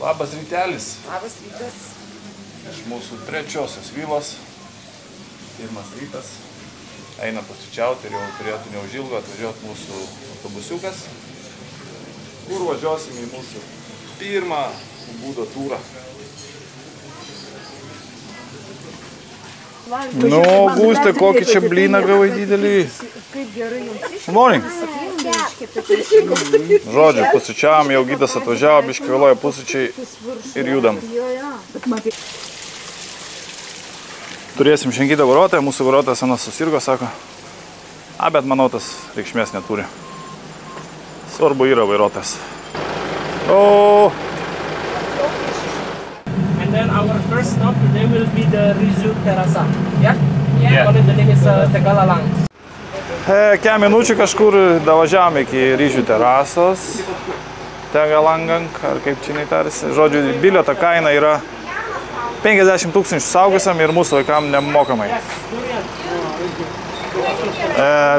Labas rytelis. Labas rytas. Iš mūsų trečiosios vilos. Pirmas rytas. Eina pusryčiauti ir jau turėtų neužilgo atvažiuoti mūsų autobusiukas, kur važiuosim į mūsų pirmą būdo turą. Nu, Augustė, kokį čia blyną gavai didelį. Kaip gerai jums iškėpė. Morning. Žodžiu, pusryčiavom, jau gidas atvažiavo, biškį vėluoja pusryčiai ir judam. Turėsim šiandien kitą vairuotoją, mūsų vairuotojas anas susirgo, sako. Bet manau, tas reikšmės neturi. Svarbu yra vairuotojas. And then our first stop today will be the Rizu Terasa. Yeah? Yeah. The name is Tegalalang. Kem minučių kažkur davažiavom iki Ryžių terasos. Tegalangang, ar kaip čia tarsi. Žodžiu, bilieto kaina yra 50 000 suaugusiam ir mūsų vaikam nemokamai.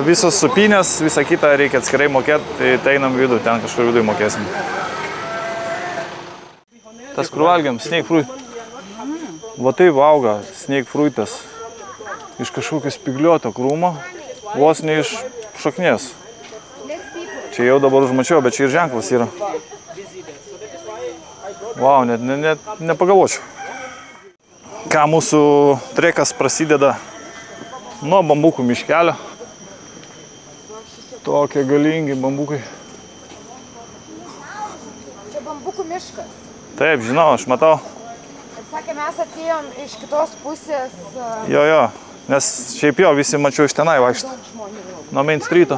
Visos supinės, visą kitą reikia atskirai mokėti, tai einam vidų, ten kažkur vidui mokėsim. Tas, kur valgiam, snake fruit. Va taip auga snake fruitas iš kažkokio spigliuoto krūmo, vos ne iš šaknies. Čia jau dabar užmačiau, bet čia ir ženklas yra. Vau, net nepagalvočiau. Ką mūsų trekas prasideda nuo bambukų miškelio. Tokie galingi bambukai. Čia bambukų miškas. Taip, žinau, aš matau. Ir sakė, mes atėjom iš kitos pusės. Jo, nes šiaip jo visi mačiau iš tenai vaikštą. Nuo Main Streeto.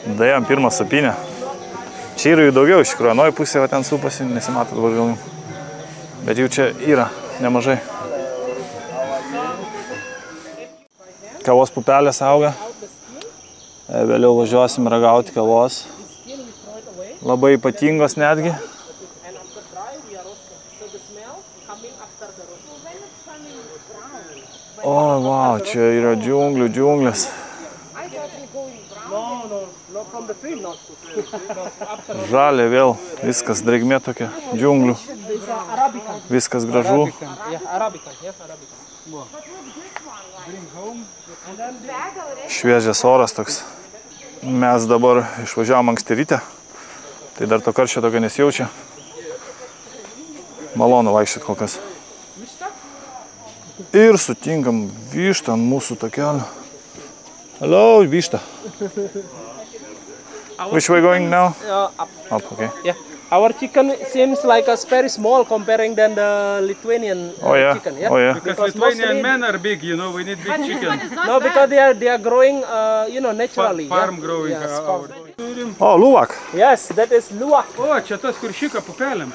Daėjom pirmą supinę. Čia yra jų daugiau iš tikrųjų, anoji pusė va ten supasi, nesimato dabar gal. Bet jų čia yra nemažai. Kavos pupelės auga. Vėliau važiuosim ragauti kavos. Labai ypatingos netgi. O, vau, čia yra džiunglės. Žalia vėl, viskas drėgmė tokia, džiunglių. Viskas gražu. Šviežias oras toks. Mes dabar išvažiavom anksti ryte, tai dar to karščio tokio nesijaučia. Malonu vaikščioti kol kas. Ir sutinkam vištą ant mūsų takelio. Hello, višta. Which way going now? Up. Up, okay. Yeah. Our chicken seems like very small comparing than the Lithuanian chicken. Yeah? Oh, yeah. Because Lithuanian men are big, you know, we need big chicken. No, because they are growing, naturally. Farm growing. Yes, O, luwak. Yes, that is luwak. O, čia tas kur šika pupelėm.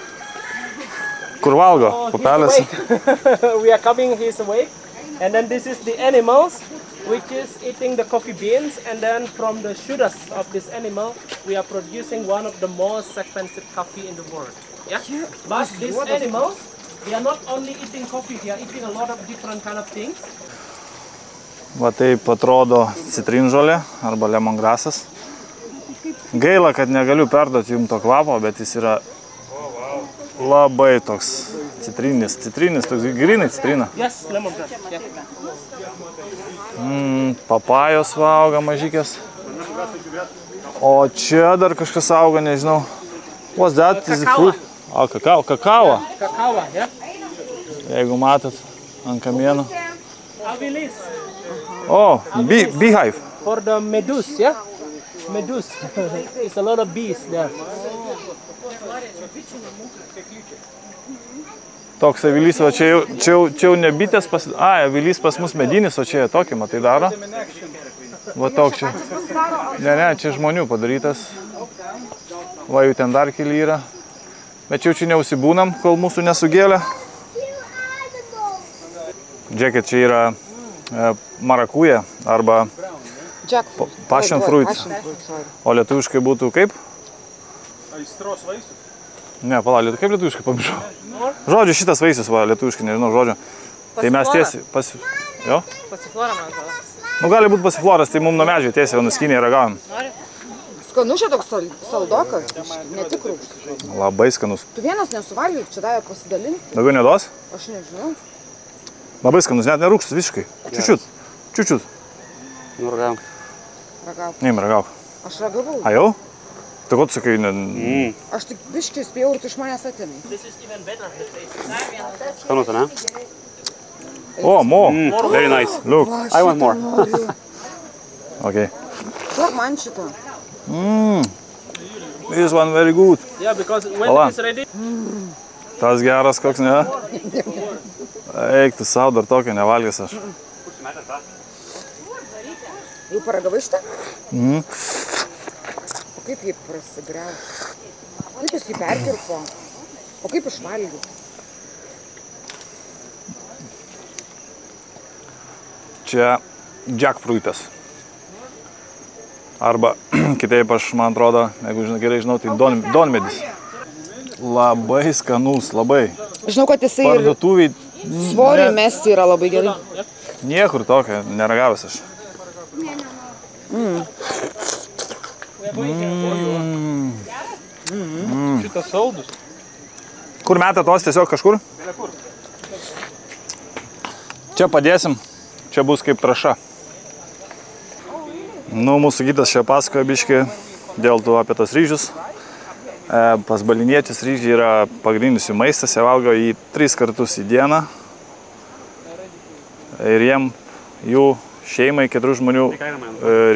Kur valgo pupelės. We are coming his way. And then this is the animals, which is eating the coffee beans. And then from the sugars of this animal, we are producing one of the most expensive coffee in the world. Yeah? But these animals, they are not only eating coffee, they are eating a lot of different kind of things. Va taip atrodo citrinžolė arba lemongrasas. Gaila, kad negaliu perduoti jums to kvapo, bet jis yra labai toks citrinis, toks grinai citrina. Yes, lemongrass. Yeah. Papajos auga mažykės. O čia dar kažkas auga, nežinau. What's that? Is it fruit? Kakao. Kakao, yeah. Jeigu matot ant kamieno. Avilis. Oh, beehive. For the meduse, yeah? Meduse. It's a lot of bees there. Toks avilys, va čia jau ne bitės, avilys pas mus medinis, o čia tokį, matai, daro. Va toks čia. Ne, čia žmonių padarytas. Va jų ten dar keli yra. Bet čia neužsibūnam, kol mūsų nesugėlė. Žiūrėkit, čia yra marakuja arba passion fruit. O lietuviškai būtų kaip? Aistros vaisius. Ne, pala, kaip lietuviškai pamiršau? Žodžiu, šitas vaisius, va, lietuviškai, nežinau žodžio. Tai mes tiesiai Jo? Pasiflora, man atrodo. Nu, gali būti pasifloras, tai mums nuo medžio tiesiai, nuskynė ir ragavom. Nori? Skanu čia toks saldokas, ne tik rūgštus. Labai skanus. Tu vienas nesuvalgyk, čia davė pasidalinti. Daugiau neduos? Aš nežinau. Labai skanus, net nerūgštus visiškai. Čiučiut. Nu, ragauk. Ragauk. Neim, ragauk. Aš ragavau. A jau? Tai ko tu sakai? Aš tik biškai spėjau ir tu iš manęs atėmai. Skanus, ne? O, more. Very nice. Look. I want more. Okay. Duok man šitą. This one very good. Yeah, because when Hold on. it is ready, Tas geras koks, ne? Eik, tu savo dar tokio nevalgęs aš. Jau paragavai šitą? O kaip jį prasigrauš? Kaip jis jį perkirpo? O kaip išvalgyti? Čia jackfruitas. Arba kitaip aš, man atrodo, jeigu gerai žinau, tai donmedis. Labai skanus, labai. Žinau, kad jisai ir Parduotuviai svorį mesti yra labai gerai. niekur tokio neragavęs aš. Šitas saldus. Kur metą tos tiesiog kažkur? Čia padėsim, čia bus kaip traša. Nu, mūsų gytas čia pasakoja biškį dėl tų apie tos ryžius. Pas baliniečius ryžiai yra pagrindinis jų maistas, jie valgo jį 3 kartus į dieną. Ir jų šeimai 4 žmonių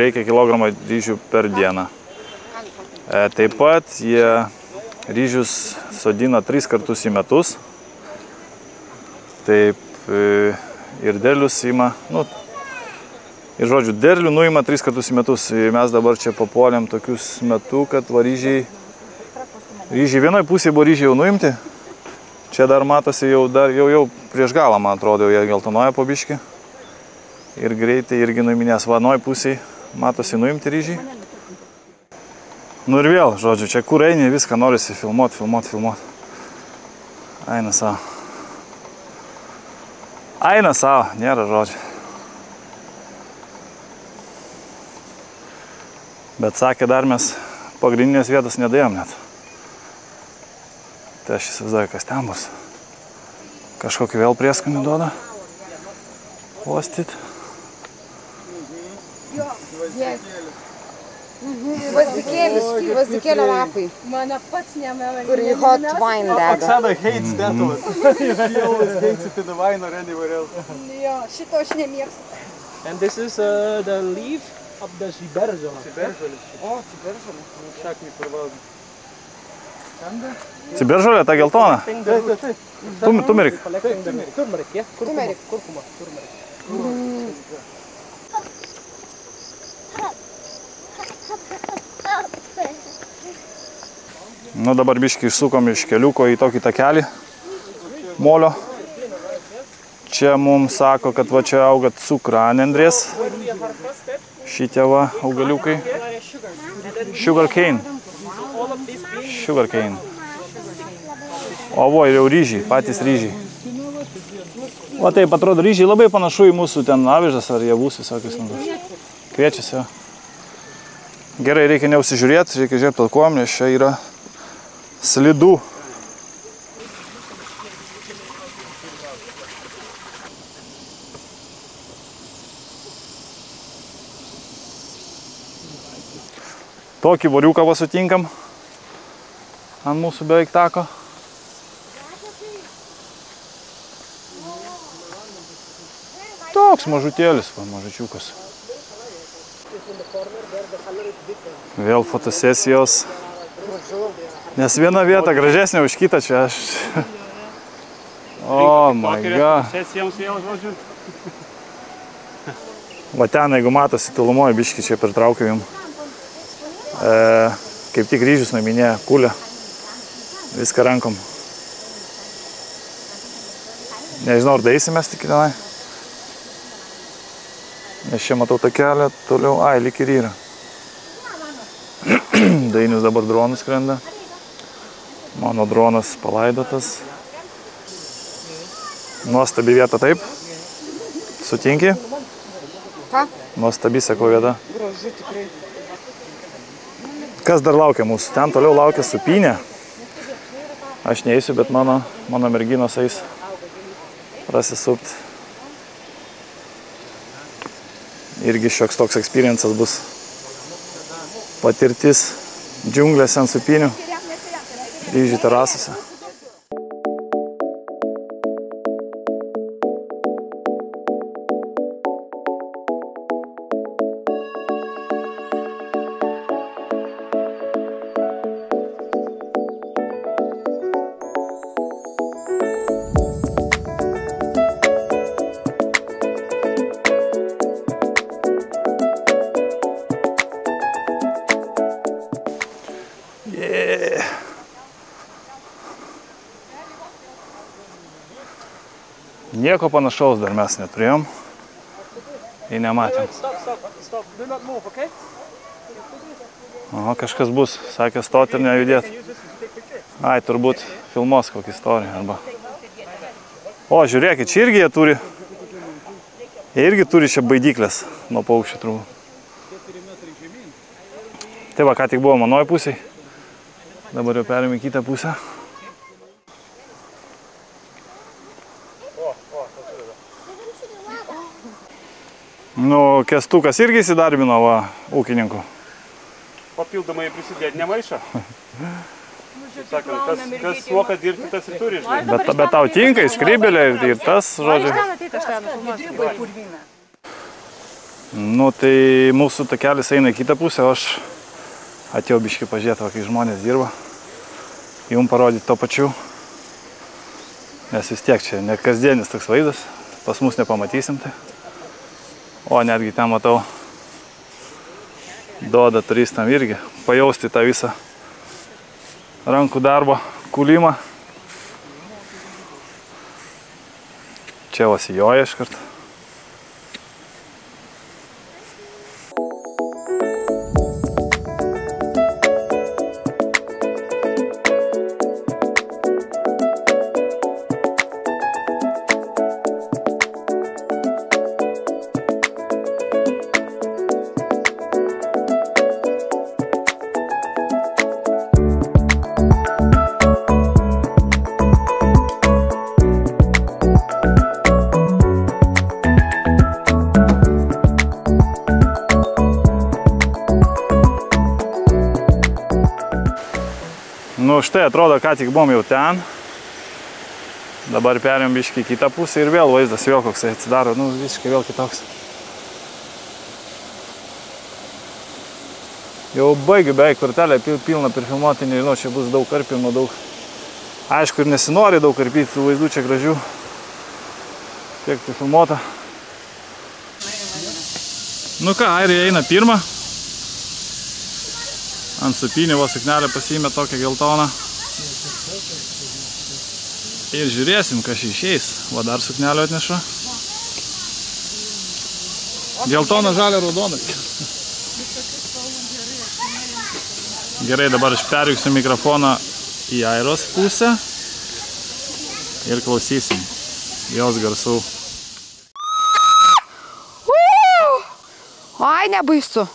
reikia kilogramą ryžių per dieną. Taip pat jie ryžius sodina 3 kartus į metus. Taip ir derlius ima, ir žodžiu, derlių nuima 3 kartus į metus. Mes dabar čia papuolėm tokius metu, kad va ryžiai vienoje pusėje buvo ryžiai jau nuimti. Čia dar matosi jau prieš galą, man atrodo, jie geltonoja po biškį. Ir greitai irgi nuiminės vienoje pusėje matosi nuimti ryžiai. Nu ir vėl, žodžiu, čia kur eini, viską norisi filmuot. Eina savo. Eina savo, nėra žodžių. Bet sakė, dar mes pagrindinės vietos nedėjom net. Tai aš įsivaizduoju, kas ten bus. Kažkokį vėl prieskonį duoda. Uostyt. Gvazdikėlio lapai. Mano pats nemėla. Kur į hot wine deda. Oksana hates that one. She always hates it in the wine or anywhere else. Jo, šito aš nemėgstu. and this is the leaf of the ciberžolė. O, ciberžolė. Šaknį parvalgė. Ciberžolė, ta geltona. Tumerik. Turmeric, yeah? Turmeric. Kurkuma. Turmeric. Nu dabar biškį išsukom iš keliuko į tokį takelį molio. Čia mums sako, kad va čia auga cukranendrės. Šitie va augaliukai. Sugar cane. O vo, ir jau ryžiai, patys ryžiai. O taip, atrodo, ryžiai labai panašu į mūsų ten avižas ar javus visokius. Kviečiasi. Gerai, reikia neusižiūrėti, reikia žiūrėti pilkom, nes čia yra slidu. Tokį voriuką va sutinkam ant mūsų beveik tako. Toks mažutėlis, va, mažučiukas. Vėl fotosesijos. Nes viena vieta gražesnė už kitą čia aš. O, my god. Va ten, jeigu matosi tolumoje, biškį čia pertraukiu jums. Kaip tik ryžius nuiminėja, kulę. Viską rankom. Nežinau, ar daisimės tik tenai. Nes čia matau tą kelią, toliau, lik ir yra. Dainius dabar dronus skrenda. Mano dronas palaidotas. Nuostabi vieta, taip? Sutinki? Ką? Nuostabi, sakau, vieta. Gražu tikrai. Kas dar laukia mūsų? Ten toliau laukia supynė. Aš neįsiu, bet mano merginos eis prasisupt. Irgi šioks toks experiences bus. Patirtis džiunglėse ant supynių, ryžių terasose. Nieko panašaus dar mes neturėjom. Ir nematėm. Aha, kažkas bus. Sakė stoti ir nejudėti. Ai, turbūt filmos kokį istoriją. Arba... O, žiūrėkit, čia irgi jie turi. Jie irgi turi čia baidyklės nuo paukščių turbūt. Tai va, ką tik buvo manoje pusėje. Dabar jau perėmė į kitą pusę. Nu, Kestukas irgi įsidarbino, va, ūkininkų. Papildomai prisidėti nemaišo. Sakant, kas moka dirbti, tas ir turi, žinai. Bet tau tinka, skrybelė ir tas, žodžiu. Nu, tai mūsų takelis eina į kitą pusę, o aš atėjau biškį pažiūrėti, kai žmonės dirba. Jums parodyti to pačiu. Nes vis tiek čia ne kasdienis toks vaizdas, pas mus nepamatysim tai. O, netgi ten matau, duoda turistam irgi pajausti tą visą rankų darbo kūlimą. Čia vasijoja iškart. Nu štai atrodo, ką tik buvom jau ten. Dabar perėm biškį kitą pusę ir vėl vaizdas vėl koks atsidaro, nu visiškai vėl kitoks. Jau baigiu beveik kortelę pilną prifilmuoti, nežinau, čia bus daug karpimo, daug. Aišku, ir nesinori daug karpyti, tų vaizdų čia gražių. Tiek prifilmuota. Nu ką, airija eina pirmą. Ant supynių vos suknelę pasiėmė tokią geltoną. Ir žiūrėsim, kas išeis. Va dar suknelę atneša. Geltona, žalia, raudona. Gerai, dabar aš perjungsiu mikrofoną į Airos pusę. Ir klausysim jos garsų. Ai, nebaisu.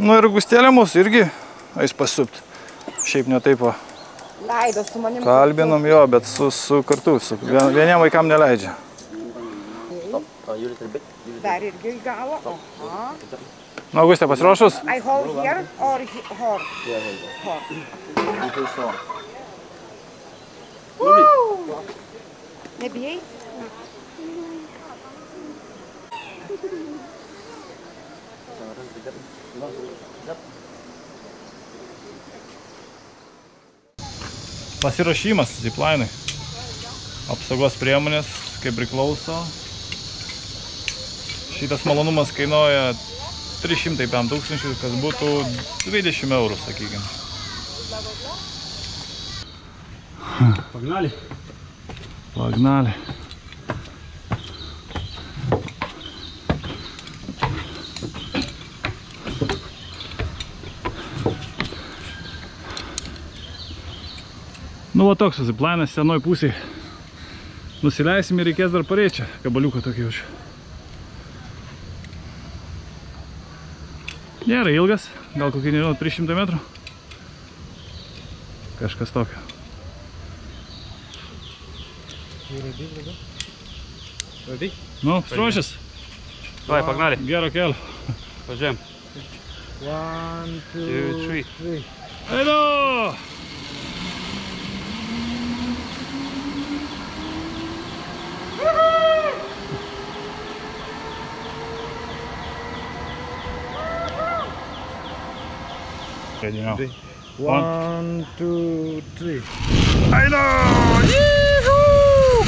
Nu ir Gustėlė mūsų irgi eis pasupt. Šiaip ne taip va. Leido su manim. Kalbinom jo, bet su kartu. Vieniem vaikam neleidžia. Dar irgi į galą. Nu, Gustė, pasiruošus? I hold here or here? Here. Nebijai? Pasiruošimas ziplainui. Apsaugos priemonės, kaip priklauso. Šitas malonumas kainuoja 305 tūkstančių, kas būtų 20 eurų, sakykime. Погнали. Pagналį. Nu, va toks ziplainas senoj pusėje. Nusileisim ir reikės dar pareiti čia. Kabaliuką tokį jaučiu. Nėra ilgas, gal kokį, nežinau, 300 metrų. Kažkas tokio. Nu, ruošęs. Давай, погнали. Gero kelio. Važiuojam. 1, 2, 3. Eido! Ready now. 1, 2, 3. Eido! Yee-hoo!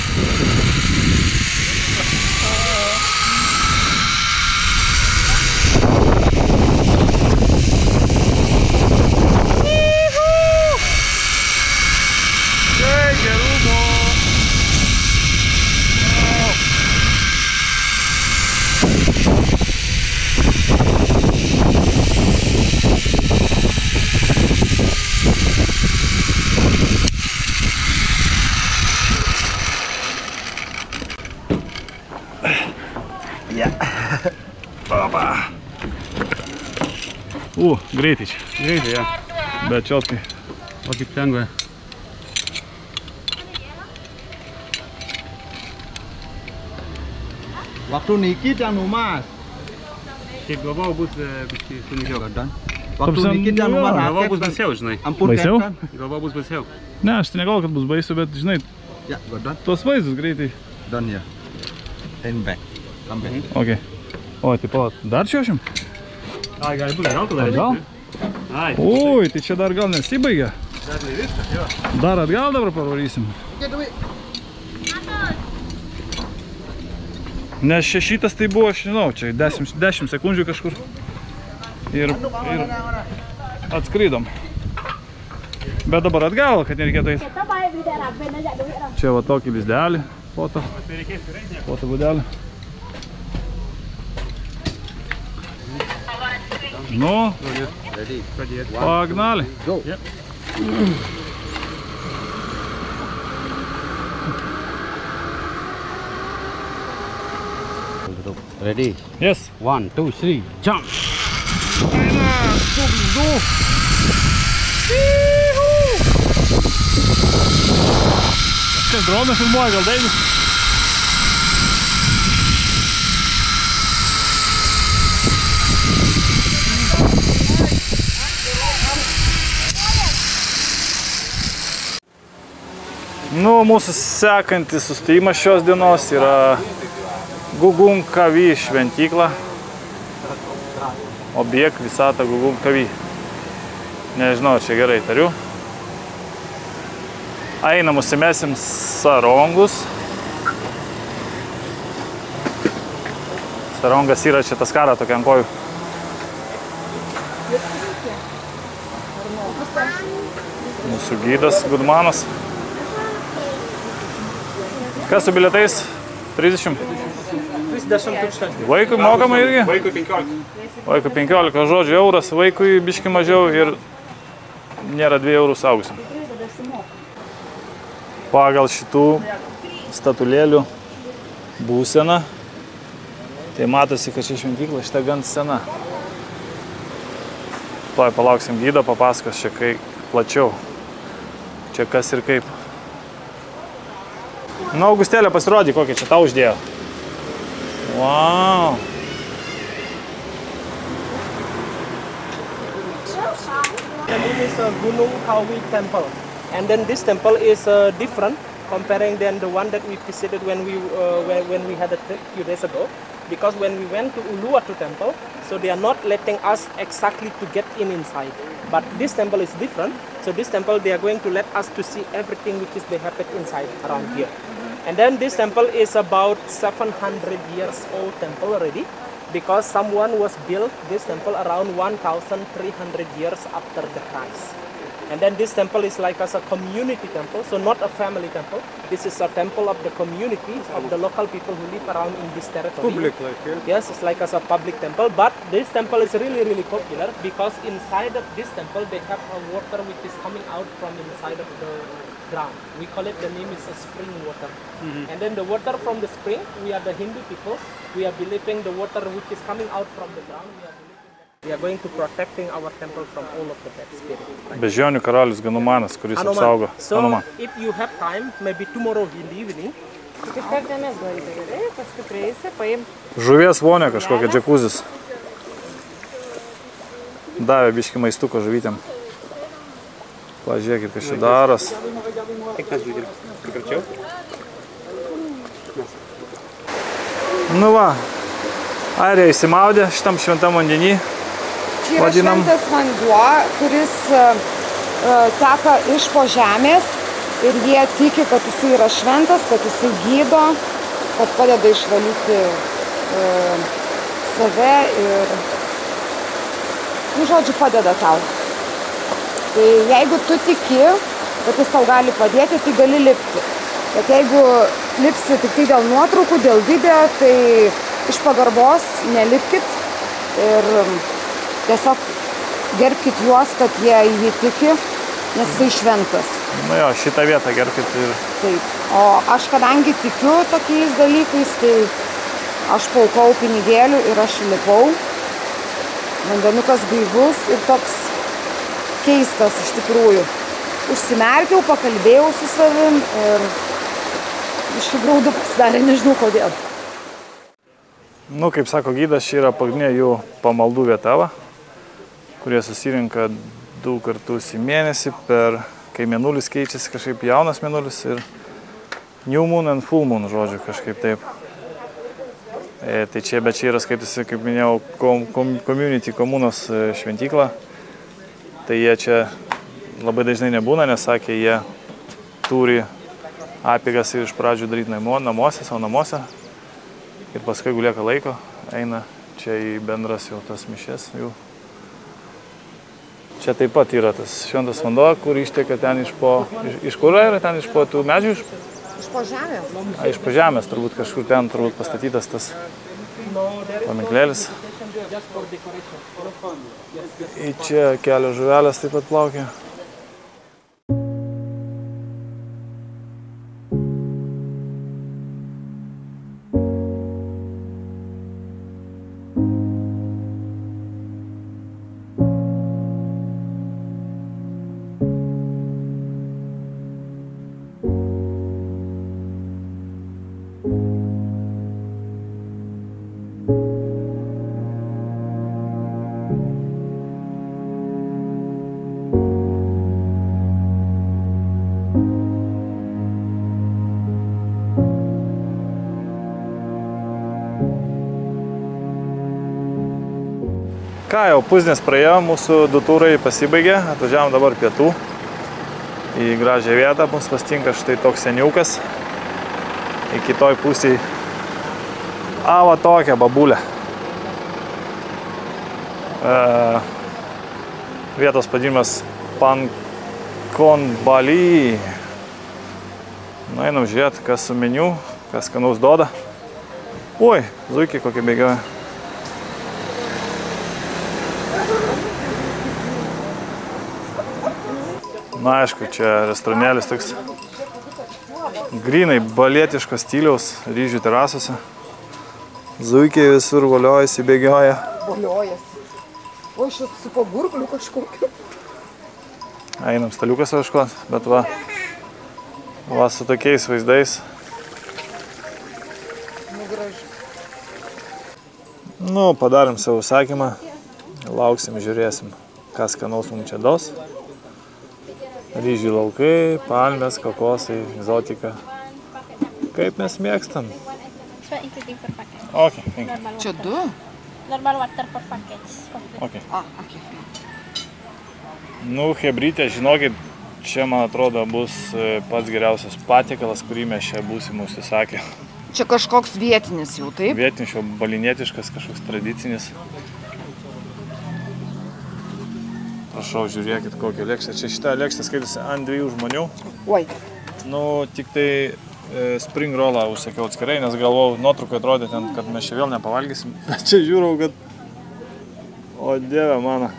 Greitai čia. Greitai, ja. Bet čiotkai. O kaip lengva. Waktu niki anu mas. Šiaip galvojau bus biškai sunkiau. Waktu niki anu mas. Galvojau bus baisiau, žinai. Ampun Baisiau? Captain. Galvojau bus baisiau. Ne, aš tai negalvoju, kad bus baisu, bet žinai, Ya, godon. tuos vaizdus greitai. Done here. Then back. Come back. Ok. O, tipo, dar čiuošim? Ai, gali būti, gal tada Atgal? Ai, Ui, tai čia dar gal nesibaigia. dar ne viskas, jo. Dar atgal dabar pavarysim. Nes šitas tai buvo, aš žinau, čia 10 sekundžių kažkur. Ir atskridom. Bet dabar atgal, kad nereikėtų eiti. Čia va tokį lizdelį, foto būdelį. Nu, Ready. pagналį. Go. Ready. Yes. 1, 2, 3, jump! Čia droną filmuoja, gal Deivis? Nu, mūsų sekantis sustojimas šios dienos yra Gugum Kavi šventykla. Objekt visata Gugum Kavi. Nežinau, čia gerai tariu. Einam, užsimesim sarongus. Sarongas yra čia tas karą tokia ant kojų. Mūsų gydas Gudmanas. Kas su bilietais? 30? 30 tūkstančių. Vaikui mokama irgi? Vaikui 15. Vaikui 15 žodžių euras, vaikui biški mažiau ir nėra 2 eurų saugusiam. Pagal šitų statulėlių būseną, tai matosi, kad čia šventykla šita gan sena. Tuoj palauksim gydo, papasakos čia kai plačiau. Čia kas ir kaip. Nu, Augustėlė, pasirodė, kokią čia tau uždėjo. Wow. And this is Gunung Kawi temple. And then this temple is different comparing than the one that we visited when we had a trip a few days ago. because when we went to Uluwatu temple, so they are not letting us exactly to get inside. But this temple is different. So this temple, they are going to let us to see everything which is they happen inside around here. And then this temple is about 700 years old temple already, because someone was built this temple around 1,300 years after the Christ. And then this temple is like as a community temple, so not a family temple. This is a temple of the community, of the local people who live around in this territory. Public, like, yeah? Yes, it's like as a public temple, but this temple is really, really popular because inside of this temple, they have a water which is coming out from inside of the ground. We call it, the name is a spring water. And then the water from the spring, we are the Hindu people, we are believing the water which is coming out from the ground, we are going to protecting our temple from all of the bad spirits. Beždžionių karalius Ganumanas, kuris apsaugo. So, if you have time, maybe tomorrow in the evening. Žuvies vonė kažkokia, džekuzis. Davė biškį maistuko žuvytėm. Pažiūrėkit, kas čia daros. Nu va, Airija įsimaudė šitam šventam vandenį. Čia yra šventas vanduo, kuris teka iš po žemės ir jie tiki, kad jisai yra šventas, kad jisai gydo, kad padeda išvalyti save ir, nu, žodžiu, padeda tau. Tai jeigu tu tiki, kad jis tau gali padėti, tai gali lipti. Bet jeigu lipsi tik tai dėl nuotraukų, dėl video, tai iš pagarbos nelipkit ir tiesiog gerbkit juos, kad jie į jį tiki, nes jisai šventas. Nu jo, šitą vietą gerbkit ir... Taip. O aš kadangi tikiu tokiais dalykais, tai aš paukau pinigėlių ir aš lipau. Vandenukas gaivus ir toks keistas iš tikrųjų. Užsimerkiau, pakalbėjau su savim ir iš graudu pasidarė, nežinau kodėl. Nu, kaip sako gydas, čia yra pagrindinė jų pamaldų vieta, kurie susirinka 2 kartus į mėnesį, kai mėnulis keičiasi kažkaip jaunas mėnulis ir new moon and full moon, žodžiu, kažkaip taip. Tai čia, bet čia yra skaitusi, kaip minėjau, community komunos šventykla. Tai jie čia labai dažnai nebūna, nes sakė, jie turi apeigas iš pradžių daryti namuose, savo namuose. Ir paskui, jeigu lieka laiko, eina čia į bendras jau tas mišes jų. Čia taip pat yra tas šventas vanduo, kur išteka ten iš po... Iš kur yra? Ten iš po tų medžių? Iš po žemės. Iš po žemės, turbūt kažkur ten turbūt pastatytas tas paminklėlis. Į čia kelio žuvelės taip pat plaukia. Ką jau, pusdienis praėjo, mūsų 2 turai pasibaigė, atvažiavom dabar pietų į gražią vietą, mums pastinka štai toks seniukas, į kitoj pusėj va tokia babulė. Vietos pavadinimas Pankon Bali. Nu, einam žiūrėti, kas su meniu, kas skanaus duoda. Oi, zuikiai kokie bėgioja. Na, aišku, čia restoranėlis toks grynai balietiško stiliaus, ryžių terasose. Zuikiai visur voliojasi, bėgioja. Voliojasi. O šis su pagurkliu kažkokiu. Einam staliukas ieškot, bet va su tokiais vaizdais. Nu, gražu. Nu, padarėm savo užsakymą, lauksim, žiūrėsim, kas skanaus mums čia duos. Ryžių laukai, palmės, kokosai, egzotika. Kaip mes mėgstam. Okay, thank you. Čia 2? Normal water per package. Okay. Okay. Nu, hebrytė, žinokit, čia, man atrodo, bus pats geriausias patiekalas, kurį mes čia būsim užsisakę. Čia kažkoks vietinis jau, taip? Vietinis, jau balinietiškas, kažkoks tradicinis. Prašau, žiūrėkit, kokią lėkštę. Čia šitą lėkštę skaitėsi ant 2 žmonių. Oi. Nu, tik tai spring rollą užsakiau atskirai, nes galvojau, nuotraukai atrodė ten, kad mes čia vėl nepavalgysim. Bet čia žiūrau, kad... O dieve mano.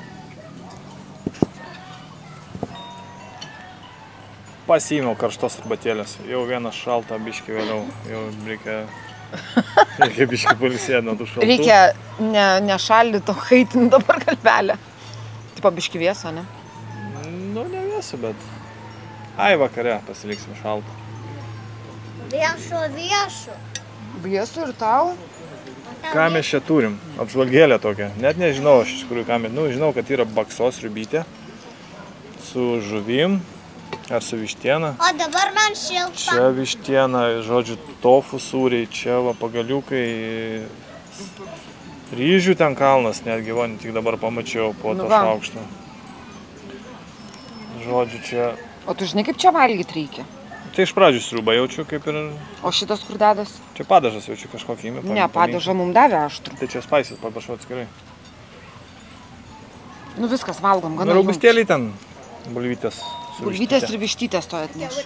Pasiėmiau karštos arbatėlės. Jau vienas šaltą biškį vėliau. Jau reikia biškį pailsėti nuo tų šaltų. Reikia nešaldyto kaitinti dabar kalbelę. Tipo biškį vėsą, ne? Nu, ne vėsą, bet... Ai, vakare pasiliksim šaltą. Viešu. Vėsų ir tau? Ką mes čia turim? Apžvalgėlę tokią. Net nežinau aš iš tikrųjų ką mes. Nu, žinau, kad yra baksos sriubytė su žuvim ar su vištiena. O dabar man šilta. Čia vištiena, žodžiu, tofu sūriai, čia va pagaliukai, ryžių ten kalnas, netgi va, tik dabar pamačiau po to šaukštą. Žodžiu, čia... O tu žinai, kaip čia valgyti reikia? Tai iš pradžių sriubą jaučiu kaip ir... O šitas kur dedas? Čia padažas jaučiu kažkokį įmė. Ne, padažą mums davė aštrų. Tai čia spaisis, paprašau atskirai. Nu viskas, valgom, gana jaučiu. Raugustėliai ten, bulvytės. Bulvytės ir vištytės to atneš.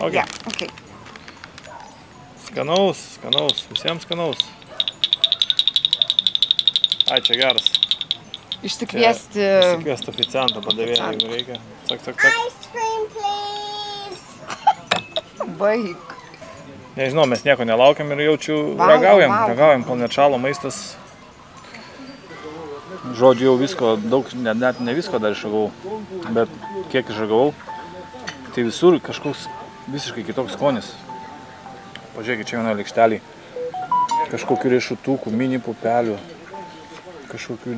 Okay. Skanaus, visiems skanaus. Ai, čia geras. Išsikviesti oficiantą padavėją, jeigu reikia. Cak. Ice cream, please. Baik. Nežinau, mes nieko nelaukiam ir jaučiu, ragaujam, kol net šalo maistas. Žodžiu, jau visko, daug, net ne visko dar išragavau, bet kiek išragavau, tai visur kažkoks visiškai kitoks skonis. Pažiūrėkit, čia viena lėkštelė. Kažkokių riešutukų, mini pupelių, kažkokių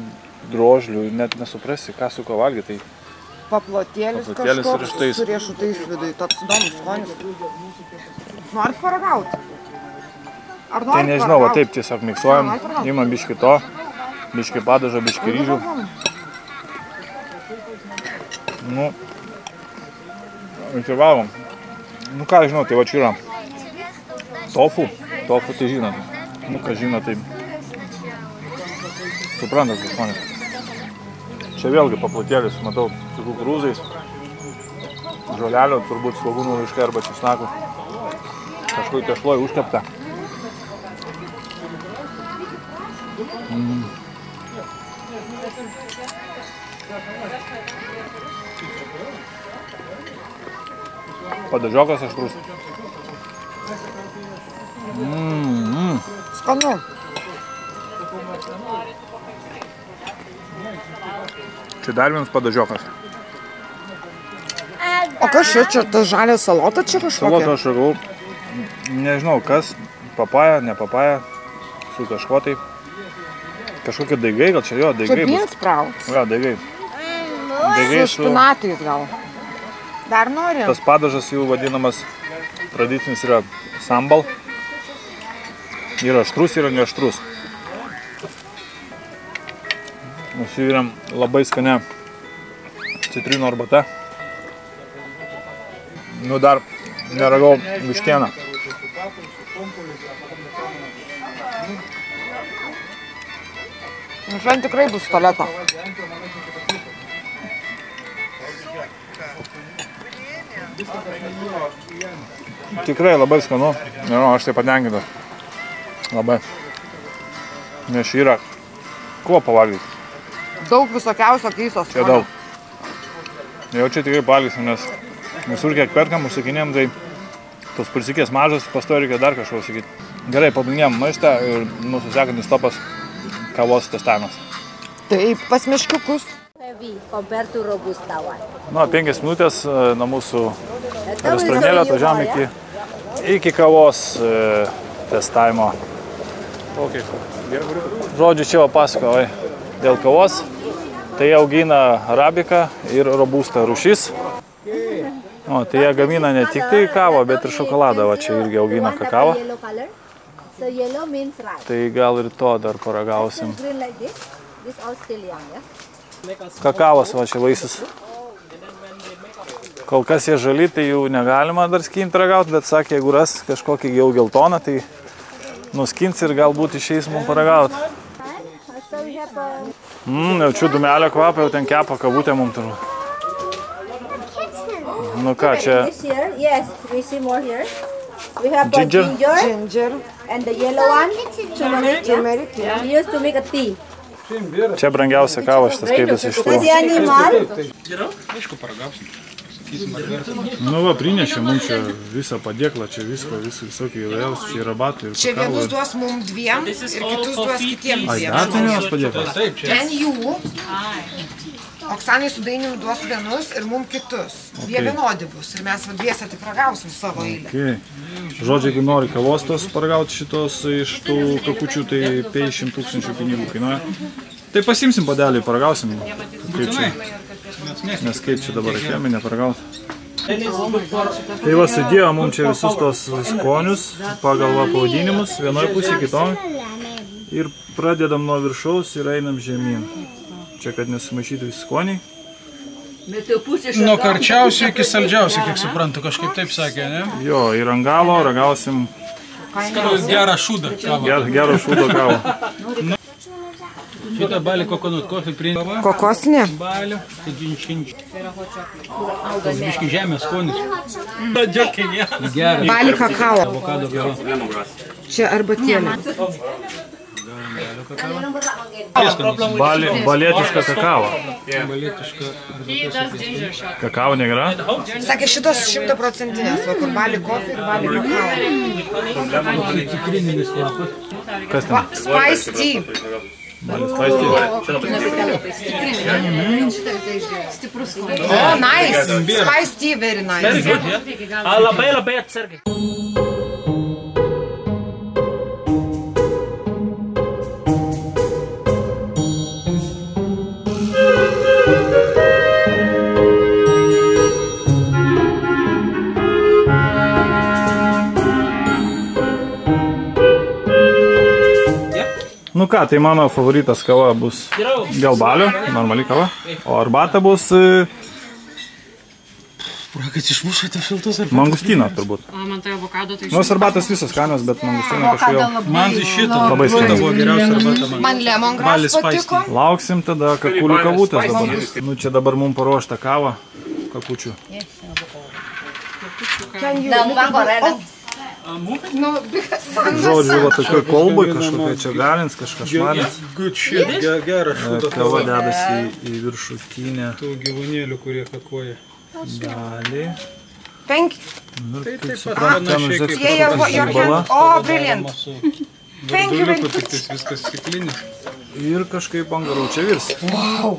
drožlių, net nesuprasi, ką su ko valgyti. Paplotėlis kažkoks su riešutais vidui, toks įdomus skonis. Norit paragauti? Tai nežinau, va taip tiesiog miksuojam, imam biškį to, biškį padažą, biškį ryžių. Nu, ir valgom. Nu ką žinau, tai va čia yra tofu tai žinot. Nu ką žinot, tai suprantat, kas skonis. Čia vėlgi paplotėlis, matau, su kukurūzais, žolelio, turbūt svogūnų laiškai arba česnakų. Kažkokį tešloj užkepta. Padažiokas aštrus. Skanu. Čia dar vienas padažiokas. O kas čia, ta žalia salota čia kažkokia? Salota aš ragau, nežinau kas, papaja, ne papaja, su kažko taip. Kažkokie daigai, gal čia jo, daigai bus. Čia bean sprouts. Jo, daigai. Su špinatais gal. Dar nori? Tas padažas jau vadinamas, tradicinis yra sambal. Yra aštrus, yra neaštrus. Nusivyriam labai skania citrino arbata. Nu dar neragau vištieną. Šiandien tikrai bus tualeto. Tikrai labai skanu. Nežinau, aš tai patenkintas. Labai. Nes yra kuo pavalgyti. Daug visokiausio keisto Čia skonio. daug. Jau čia tikrai pavalgysim, nes visur kiek perkam, užsakinėjom, tai tos prisikės mažas, pastoji reikia dar kažko užsakyti. Gerai, pabaiginėjom maistą ir mūsų sekantis stopas kavos testavimas. Taip, pas meškiukus. Compared to robusta one. Nu, 5 minutės nuo mūsų restoranėlio atvažiavom iki kavos testavimo. Žodžiu, čia pasakoju dėl kavos. Tai augina arabiką ir robusta rūšis. O, tai jie gamina ne tik tai kavą, bet ir šokoladą. Va, čia irgi augina kakavą. So yellow means right. Tai gal ir to dar paragausim. Green like this. This all still young, yeah? Kakavas, va čia vaisius. Kol kas jie žali, tai jų negalima dar skinti ragauti, bet sakė, jeigu ras kažkokį jau geltoną, tai nuskins ir galbūt išeis mums paragauti. Jaučiu dumelio kvapą, jau ten kepa kavutę mums turiu. Nu ką, čia... Yes, we see more here. We have Ginger. Ginger. And the yellow one, turmeric. We used to make a tea. Čia brangiausia kava šitas skaitas iš tų. The animal. Aišku, paragausim. Nu va, prinešė mums čia visą padėklą, čia visko, visokį įvairiausių, čia yra batų ir Čia kakavų. vienus duos mums dviem ir kitus duos kitiems Ai, dviem. dar ten vienas padėklas? Taip, čia. Ten jų. Oksanai su Dainiumi duos vienus ir mums kitus. Jie vienodi bus ir mes dviese tik ragausim savo eilę. Okay. Žodžiu, jeigu nori kavos tos paragauti šitos iš tų kakučių, tai 500 000 pinigų kainuoja. Tai pasimsim padelį, paragausim. Kaip čia? Nes kaip čia dabar atėjome, neparagauti. Tai va, sudėjo mums čia visus tos skonius pagal pavadinimus, vienoj pusė, kitoj. Ir pradedam nuo viršaus ir einam žemyn. Čia, kad nesumaišytų visi skoniai. Nuo karčiausio iki saldžiausio, kiek suprantu, kažkaip taip sakė, ne? Jo, ir ant galo ragausim Gerą šūdą kavą. gerą šūdo kavą. Šitą balį kokonut kofį priimta. Kokosinė? Balį, su džinčinčiu. Tas biški žemės skonis. Gerai. Balį kakao. Avokado kava. Čia arbatėlė. Balėtiška kakava. Balėtiška. Kakava negera? Sakė, šitos 100%, va, kur balį kofį ir balį kakao. Citrininis kvapas. Kas ten? Spice tea. Balis paisti? Oh, nice. Spice tea, very nice. Labai atsargiai. Nu ką, tai mano favoritas kava bus gelbalio, normali kava, o arbata bus Kad išmušate šiltus ar... mangustina turbūt. Man tai avokado, tai Nors arbatas visas skanios, bet mangustina kažkodėl. Man tai šitą. Labai skaniai. Buvo geriausia arbata man. Man lemongrass patiko. Lauksim tada kakulių kavutės dabar. Nu čia dabar mums paruošta kava kakučių. Žodžiu, va tokioj kolboj kažkokia čia galins, kažkas šmarins. Good shit, geras šūdas. Kava dedasi į viršutinę Tų gyvūnėlių, kurie kakoja. dalį. 5. Nu, Tai kaip taip suprantu, ten panašiai uždėks Jie jau, your hand. Oh, brilliant. Thank you very Virduliukų tik tais viskas stiklinis. ir kažkaip angarau čia virs. Wow.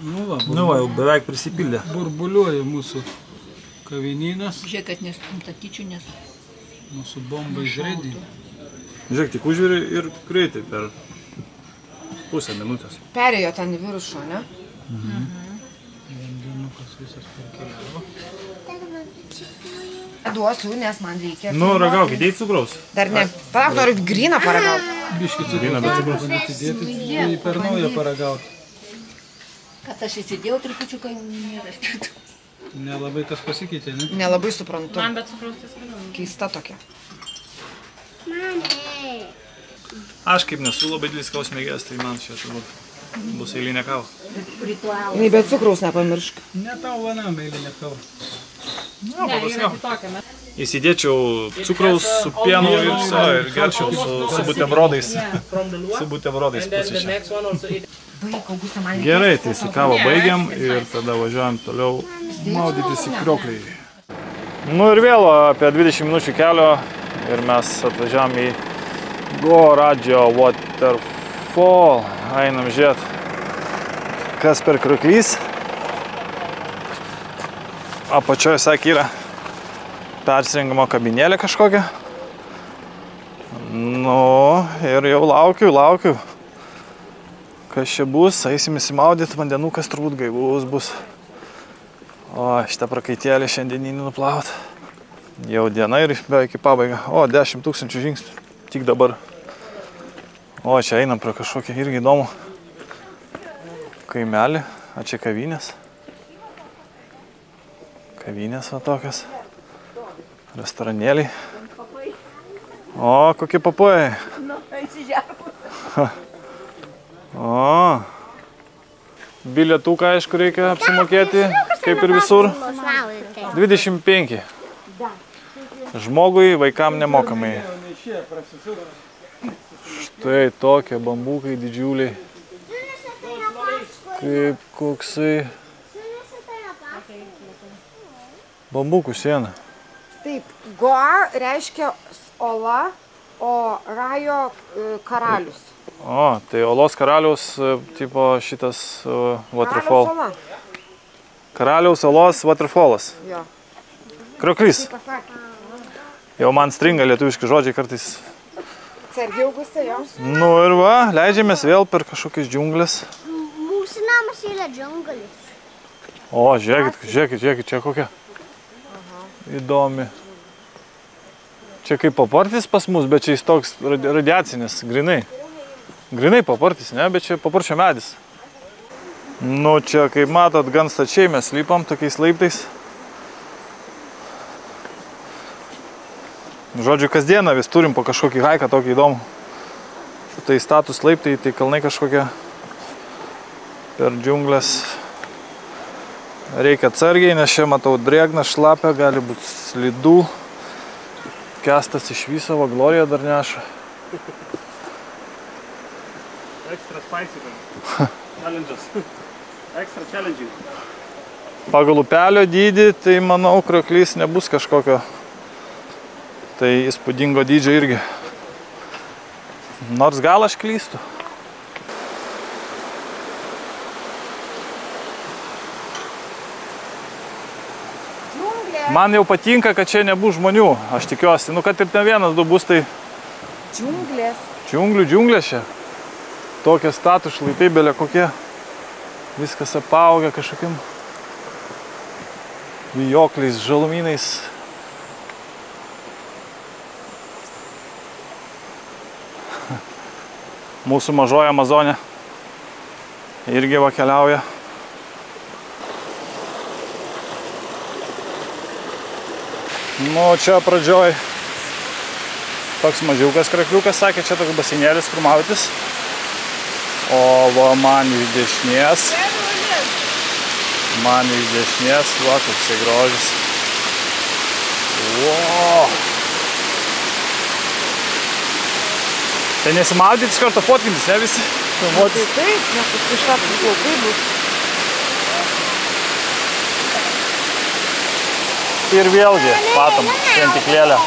Nu va, jau beveik prisipildė. Burbuliuoja mūsų kavinynas. Žiūrėk, kad nestumtakyčių, nes... Mūsų bomba išredį. Žiūrėk, tik užviri ir greitai per pusę minutės. Perėjo ten į viršų, ne? Vandenukas visas perkeliavo. Duosiu, nes man reikia. Nu, ragaukit, dėjai cukraus. Dar ne. Palauk, noriu gryną paragauti. Biškį Gryną, bet cukraus. atidėti, tai per naują paragauti. Kad aš įsidėjau trupučiuką, nėra skirtų. Nelabai kas pasikeitė, ne? Nelabai suprantu. Man bet cukraus tai skirtų. Keista tokia. Aš kaip nesu labai didelis kavos mėgėjas, tai man čia turbūt bus eilinė kava. Nei, bet cukraus nepamiršk. Ne tau vienam eilinė kava. Įsidėčiau cukraus su pienu ir viso, ir gerčiau su butebrodais. Su butebrodais pusė čia. Gerai, tai su kava baigiam ir tada važiuojam toliau maudytis į Krioklį. Nu ir vėl apie 20 minučių kelio ir mes atvažiavam į Goradžio Waterfall. Einam žiūrėt, kas per Krioklys. Apačioje, sakė, yra persirengimo kabinėlė kažkokia. Nu, ir jau laukiu. Kas čia bus, eisim įsimaudyti, vandenukas turbūt gaivus bus. O, šitą prakaitėlį šiandieninį nuplaut. Jau diena ir beveik į pabaigą. O, 10 000 žingsnių. tik dabar. O, čia einam prie kažkokį irgi įdomų kaimelį. A, čia kavinės. Kavinės va tokias. Restoranėliai. O, kokie papojai. O. Bilietuką, aišku, reikia apsimokėti, kaip ir visur. 25. Žmogui, vaikam nemokamai. Štai tokie bambukai didžiuliai. Kaip koksai. Bambukų siena. Taip, Goa reiškia ola, o Rajo karalius. O, tai olos karaliaus, tipo šitas waterfall. Karaliaus ola. Karaliaus olos waterfallas. Jo. Krioklys. Jau man stringa lietuviški žodžiai kartais. Atsargiai, Augustai, jo. Nu ir va, leidžiamės vėl per kažkokias džiunglės. Mūsų namas yra džiunglis. O, žiūrėkit, čia kokia. Įdomi. Čia kaip papartis pas mus, bet čia jis toks radiacinis, grinai. Grinai papartis, ne, bet čia paparčio medis. Nu, čia, kaip matot, gan stačiai mes lipam tokiais laiptais. Žodžiu, kasdieną vis turim po kažkokį haiką tokį įdomų. Tai status laiptai, tai kalnai kažkokie per džiunglės. Reikia atsargiai, nes čia matau drėgna, šlapia, gali būti slidų. Kestas iš viso, va Glorija dar neša. Extra spicy challenges. Extra challenging. Pagal upelio dydį, tai manau, Krioklys nebus kažkokio tai įspūdingo dydžio irgi. Nors gal aš klystu. Man jau patinka, kad čia nebus žmonių, aš tikiuosi. Nu, kad ir ten vienas, du bus, tai... Džiunglės. Džiunglės čia. Tokie status šlaitai belė kokie. Viskas apaugę kažkokiam vijokliais, žalumynais. Mūsų mažoji Amazonė irgi va keliauja. Nu, čia pradžioj toks mažiukas krakliukas, sakė, čia toks basinėlis, kur maudytis. O va man iš dešinės. Man iš dešinės, va, koksai grožis. Wow. Tai nesimaudyti iš karto fotkintis, ne visi? Tai taip, nes paskui šlapti plaukai bus. Ir vėlgi, matom, šventiklėlę.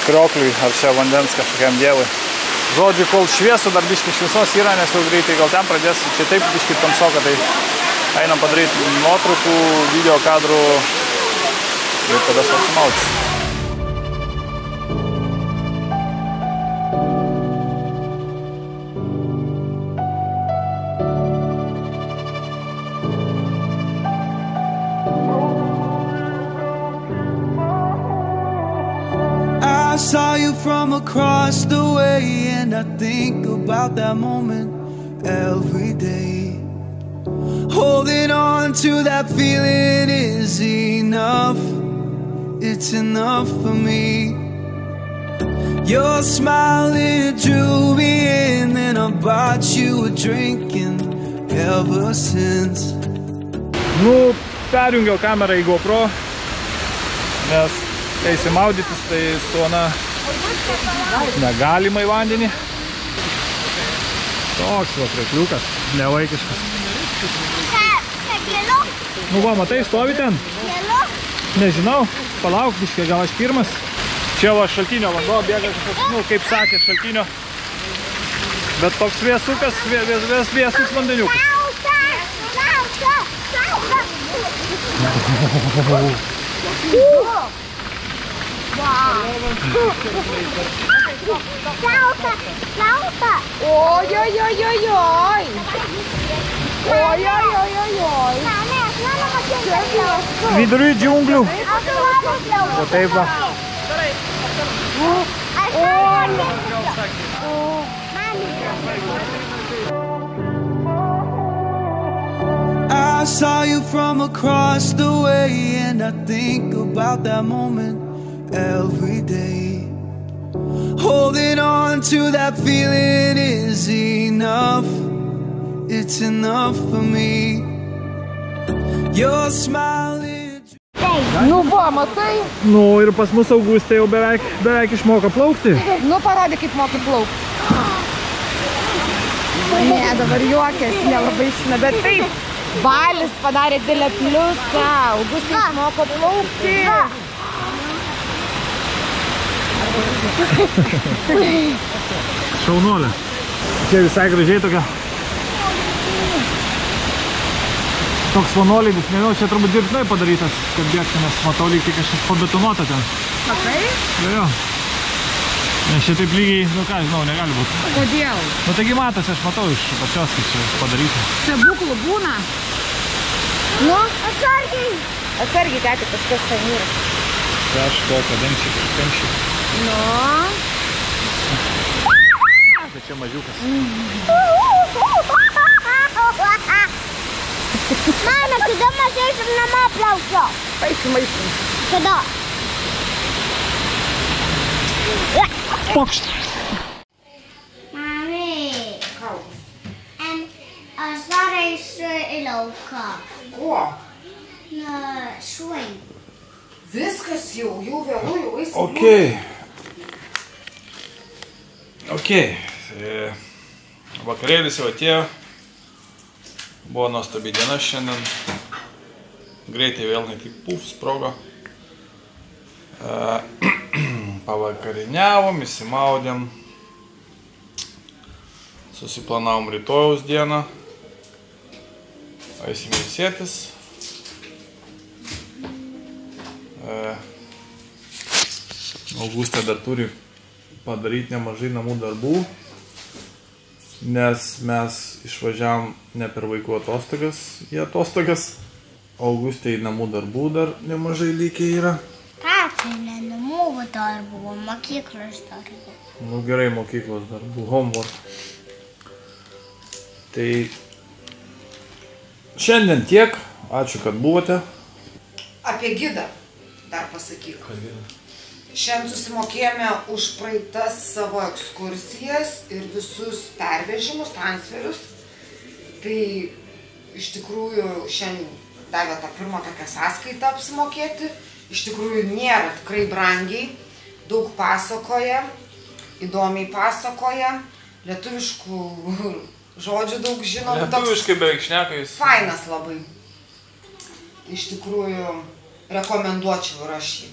Kriokliui ar čia vandens kažkokiam dievui. Žodžiu, kol šviesu, dar biški šviesos yra, nes jau greitai gal ten pradės. Čia taip biški tamsoka, tai einam padaryti nuotraukų, video kadrų ir tada susimautis. I saw you from across the way, and I think about that moment every day. Holding on to that feeling is enough. It's enough for me. Your smile, it drew me in, and I bought you a drink, and ever since. Nu, perjungiau kamerą į GoPro, nes kai įsimaudytis, tai sona negalima į vandenį. Toks va krekliukas, nevaikiškas. Nu va, matai, stovi ten? Nežinau, palauk biškai, gal aš pirmas. Čia va šaltinio vanduo bėga, nu, kaip sakė, šaltinio. Bet toks vėsukas, vėsus vandeniukas. Ой-ой-ой-ой-ой! Ой-ой-ой-ой-ой! Viduriui džiunglių. O taip va. I saw you from across the way, and I think about that moment every day. Holding on to that feeling is enough. It's enough for me. Your smile is... Nu, va, matai? Nu, ir pas mus Augustė jau beveik išmoka plaukti. Nu, parodė, kaip moka plaukti. Ne, dabar juokės, nelabai išina, bet taip. Balis padarė didelę pliusą. Augustė išmoko plaukti. Šaunolė. Čia visai gražiai tokia. Toks vanolydis, nežinau, čia turbūt dirbtinai padarytas, kad bėgti, nes matau lyg tai kažkas pabetonuota ten. Matai? Jo. Nes čia taip lygiai, nu ką, žinau, negali būti. Kodėl? Nu taigi matosi, aš matau iš pačios, kaip čia padaryta. Stebuklų būna. Nu, atsargiai. Atsargiai, tėti, kažkas ten yra. Kažko, kamščiai. Nu. Bet čia mažiukas. Mama, kada mes eisim namo plauksio? Eisim. Kada? Pokšt. Mami. Aš dar eisiu į lauką. Ko? Na, šuai. Viskas jau vėlu, jau eisim. Okei. Vakarėlis jau atėjo. Buvo nuostabi diena šiandien. Greitai vėl netik puf, sprogo. Pavakariniavom, įsimaudėm. Susiplanavom rytojaus dieną. Eisim ilsėtis. Augustė dar turi padaryti nemažai namų darbų, nes mes išvažiavom ne per vaikų atostogas į atostogas. Augustė į namų darbų dar nemažai likę yra. Ką, tai ne namų darbų, mokyklos darbų. Nu gerai, mokyklos darbų, homework. Tai šiandien tiek. Ačiū, kad buvote. Apie gidą dar pasakyk. Šiandien susimokėjome už praeitas savo ekskursijas ir visus pervežimus, transferius. Tai iš tikrųjų šiandien davė tą pirmą tokią sąskaitą apsimokėti. Iš tikrųjų nėra tikrai brangiai, daug pasakoja, įdomiai pasakoja, lietuviškų žodžių daug žinom. Lietuviškai beveik šnekais. Fainas labai. Iš tikrųjų rekomenduočiau ir aš jį.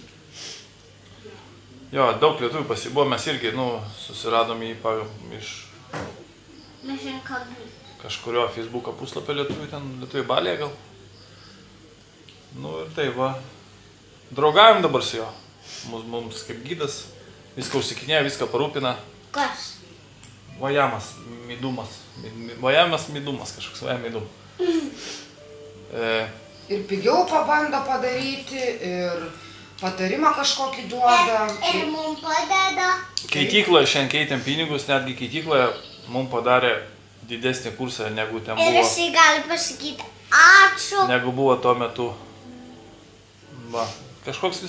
Jo, daug lietuvių pasibuvo, mes irgi, susiradom jį iš kažkurio Facebook'o puslapio lietuvių, ten lietuvių Balėje gal. Nu ir tai va, draugavim dabar su jo, mums kaip gidas, viską užsikinėja, viską parūpina. Kas? Vajamas, midumas, vajamas midumas, kažkoks vajam midum. Ir pigiau pabando padaryti, ir patarimą kažkokį duoda. Ir mums padeda. Keitykloje šiandien keitėm pinigus, netgi keitykloje mums padarė didesnį kursą, negu ten buvo. Ir jisai gali pasakyti ačiū. Negu buvo tuo metu. Va, kažkoks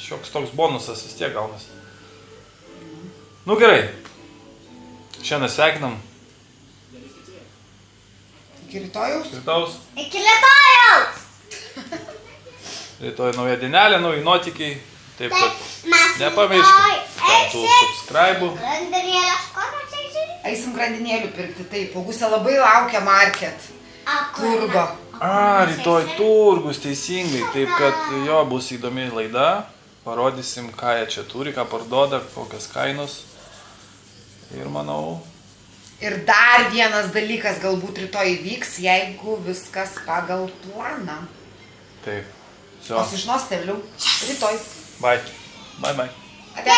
šioks toks bonusas vis tiek gaunasi. Nu gerai. Šiandien sveikinam. Iki rytojaus. Iki rytojaus. Rytoj nauja dienelė, nauji nuotykiai. Taip kad nepamirškit. Tų subscribe'ų. Grandinėlės konas eisime? Eisim grandinėlių pirkti, taip. Augustė labai laukia market. Turgo. Rytoj turgus, teisingai. Taip kad jo bus įdomi laida. Parodysim, ką jie čia turi, ką parduoda, kokias kainos. Ir manau... Ir dar vienas dalykas galbūt rytoj įvyks, jeigu viskas pagal planą. Taip. O sužinosite vėliau rytoj. Bye. Bye bye. Ate.